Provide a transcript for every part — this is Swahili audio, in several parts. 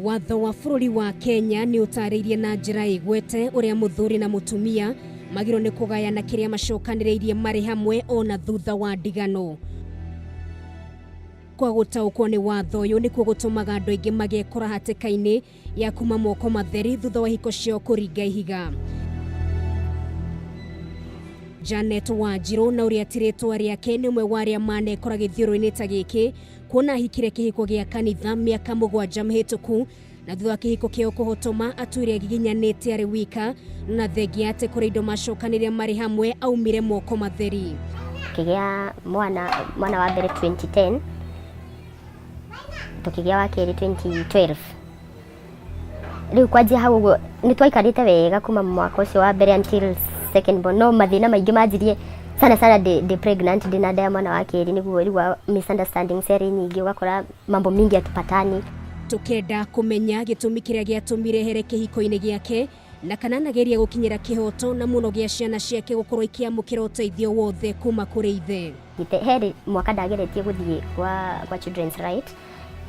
Watho wa bũrũri wa Kenya nĩ ũtarĩirie na njĩra ĩgwete ũrĩa mũthuri na mũtumia magĩrĩirwo nĩ kũgayana kĩrĩa macokanĩrĩirie marĩ hamwe ona thutha wa ndigano. Kwa gũtaũkwo nĩ watho ũyũ nĩkuo gũtũmaga andũ aingĩ magekora hatĩka-inĩ ya kuma moko matheri thutha wa hiko ciao kũringa ihiga. Janet Wanjiru na ũrĩa tirĩtwa rĩake nĩ ũmwe wa arĩa manekora gĩthiũrũ-inĩ ta gĩkĩ, kuona ahikire kĩhiko gĩa kanitha mĩaka 7 mĩhĩtũku, na thutha wa kĩhiko kĩao kũhotoma atuire giginyanĩte arĩ wika, na thengia atĩ kũrĩ indo macokanĩrĩria marĩ hamwe aumire moko matheri. Kĩgĩa mwana wa mbere 2010, tukĩgĩa wa kerĩ 2012. Rĩu kwanjia hau ũguo nĩ twaikarĩte wega kuma mwaka ũcio wa mbere until second born, no mathĩna maingĩ manjirie sana de pregnant ndina nda ya mwana wa kerĩ, nĩguo rĩu misunderstanding serĩ nyingĩ, ugakora mambo mingi atupatani. Tukenda kumenya gĩtũmi kĩrĩa gĩatũmire here kĩhiko-inĩ gĩake na kana nageria gũkinyĩra kĩhoto na mũno gĩa ciana ciake gũkorwo ikĩamũkĩra ũteithio wothe kuma kũrĩ ithe. Heri mwaka ndageretie gũthiĩ kwa children's right,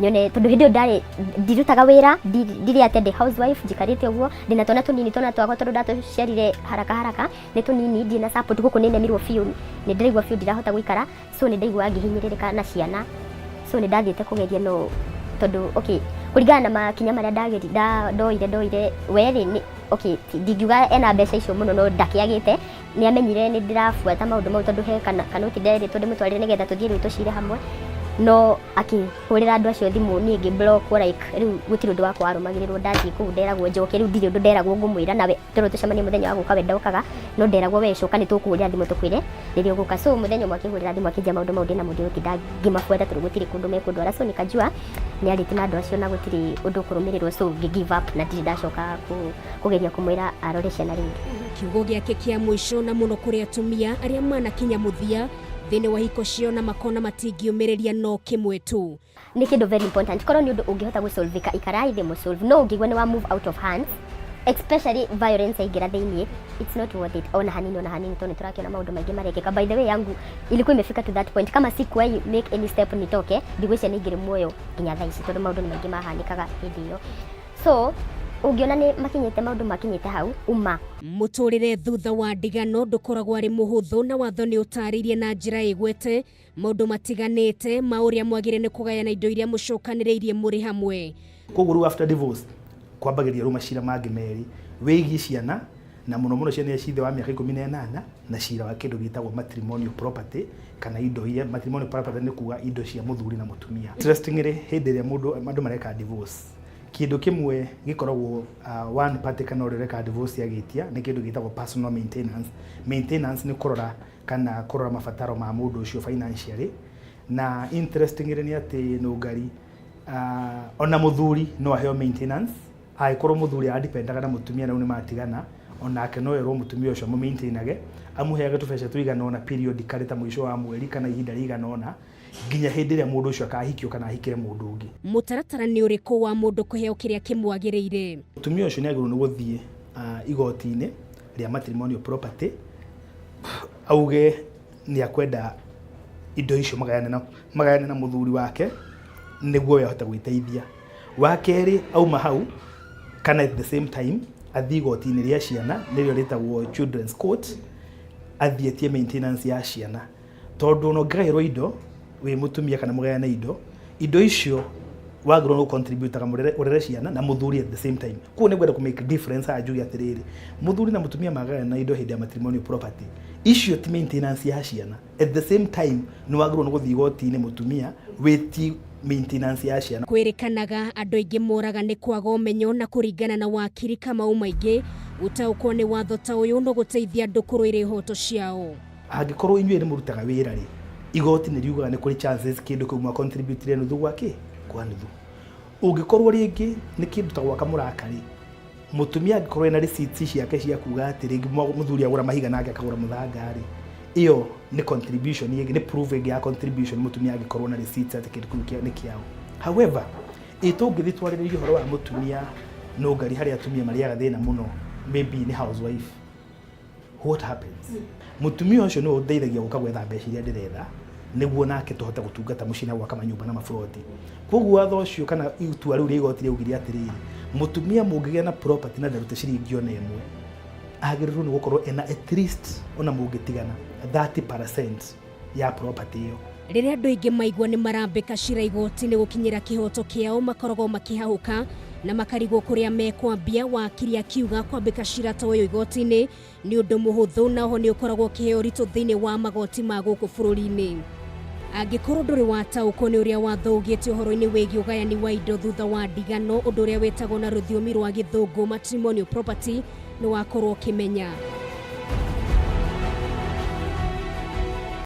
nyone tondu hindi ndari ndirutaga wira, ndiri atende housewife, njikarite uguo ndina twana tunini twakwa tondu ndatuciarire haraka ni tunini, ndina support guku ni nemirwo fiu, ni ndiraigua fiu ndirahota guikara, so ni ndaigua ngihinyiririka na ciana, so ni ndathiite kugeria no tondu okay kuringana na makinya maria ndoire weri ni okay, ndingiuga ena mbeca icio muno, no ndakiagite ni amenyire ni ndirafuata maundu mau tondu he kana utindere tondu mutwarire nigetha tuthie riu tucire hamwe, no akihurira andu acio thimu ni ngiblock like riu gutiri undu wakwa arumagiririrwo, ndathii kuu nderagwo njoke, riu ndiri undu nderagwo ngumwira nawe toro tucemanie muthenya wa guka we ndokaga, no nderagwo we coka ni tukuhurira thimu tukwire riria uguka. So muthenya umwe akihurira thimu akinjia maundu mau ndina mundu utinda ngimafuata tondu gutiri kundu mekundwara, so nikajua ni ariti na andu acio na gutiri undu kurumirirwo, so give up na ndiri ndacoka kugeria kumwira arore ciana ringi. Kiugo gĩake kĩa mũico na mũno kũrĩ atumia arĩa manakinya mũthia thĩinĩ wa hiko cio na makona matingiũmĩrĩria no kĩmwe tu. Ni kindu very important, korwo ni undu ungihota gusolvika ikarai the solve, no ungigwa ni wa move out of hands, especially violence yaingira thĩinĩ, it's not worth it. Ona hanini tondu turakiona maundu maingĩ marekeka. By the way, yangu ilikuwa imefika to that point, kama sikuwa make any step nitoke ndigwĩcia nĩ ngĩrĩ muoyo nginya thaa ici tondu maundu nĩ maingĩ mahanĩkaga hĩndĩ ĩyo. So ungiona ni makinyite maundu makinyite hau uma. Mũtũrĩre thutha wa ndigano ndũkoragwo arĩ mũhũthũ, na watho nĩ ũtarĩirie na njĩra ĩgwete maũndũ matiganĩte ma ũrĩa mwagĩrĩire nĩ kũgayana indo iria mũcokanĩrĩirie mũrĩ hamwe. Koguo after divorce kwambagĩria rũma cira mangĩ merĩ wĩgiĩ ciana, na mũno ciana iria cithe wa mĩaka 18 na cira wa kĩndũ gĩtagwo matrimonial property, kana indo iria matrimonial property nĩ kuga indo cia mũthuri na mũtumia. Interestingly, hĩndĩ ĩrĩa andũ mareka divorce, kindu kimwe gikoragwo one party kana ureka divorce yagitia ni kindu gitagwo personal maintenance. Maintenance ni kurora mabataro ma mundu ucio financially, na interestingly ni ati nungari ona muthuri no aheo maintenance, aikorwo muthuri adependaga na mutumia na ni matigana, onake no erwo mutumia ucio mu maintainage, amuheage tubeca tuigana ona period karita mwisho wa mweri kana ihinda rigana ona nginya hĩndĩ ĩrĩa mũndũ ũcio akahikio kana ahikire mũndũ ũngĩ. Mũtaratara nĩ ũrĩkũ wa mũndũ kũheo kĩrĩa kĩmwagĩrĩire? Mũtumia ũcio nĩ agĩrĩirwo nĩ gũthiĩ igoti-inĩ rĩa matrimonial property, auge nĩ akwenda indo icio magayane na mũthuri wake nĩguo we ahote gwĩteithia. Wa kerĩ auma hau kana at the same time athiĩ igoti-inĩ rĩa ciana nĩrĩo rĩtagwo children's court, athiĩtie maintenance ya ciana, tondũ no ngaĩrwo indo we mutumia kana mugayana indo icio wagĩrĩirwo no contribute ga mũrere ciana na muthuri at the same time. Kuo nĩ gwenda ku make difference ajugi atiriri muthuri na mutumia magayana indo hĩndĩ ya matrimonial property, icio ti maintenance ya ciana. At the same time nĩ wagĩrĩirwo no gũthiĩ igoti-inĩ mutumia wĩti maintenance ya ciana. Kwĩrĩkanaga andũ aingĩ moraga nĩ kwaga ũmenyo, na kũringana na wakiri Kamau maingĩ gũtaũkwo nĩ watho ta ũyũ no gũteithia andũ kũrũĩra ihoto ciao. Angĩkorwo inyuĩ nĩ mũrutaga wĩra rĩ, igoti nĩ riugaga nĩ kũrĩ chances kĩndũ kĩu mwa contribute nuthu gwake kwa nuthu. Ũngĩkorwo rĩngĩ nĩ kĩndũ ta gwaka mũraka rĩ, mutumia angĩkorwo ena receipts ciake cia kuga atĩ rĩngĩ mũthuri agũra mahiga nake akagũra mũthanga rĩ, iyo nĩ contribution yake, nĩ proof ya contribution mutumia angĩkorwo na receipts atĩ kĩndũ kĩu nĩ kĩao. However, itũngĩthi twarĩrĩrie ũhoro wa mutumia no ngari harĩa atumia marĩaga thĩna mũno, maybe ni housewife, what happens? Mutumia ũcio no ũndeithagia gũka gwetha mbeca iria ndĩretha, niguo nake tuhote gutungata mucina gwaka manyumba na mafloti. Koguo watho ucio kana itua riu rigoti riugire atiriri mutumia mungigia na property na ndarute ciringi ona imwe agiriro ni gukorwo ena at least ona mungitigana 30% ya property iyo. Riria andu aingi maigua ni marambika cira igoti ni gukinyira kihoto kiao makorogo makihahuka na makarigwo kuria mekwambia wakiri akiuga kwambika cira ta uyu igoti-ini ni undu muhuthu na ho ni ukoragwo kiheo ritu thiini wa magoti ma guku bururi-ini. Angikorwo nduri watauko ni uria watho ugite uhoro-ini wigi ugayani wa indo thutha wa ndigano undu uria wetagwo na ruthiomi rwa githungu matrimonial property ni wakorwo kimenya.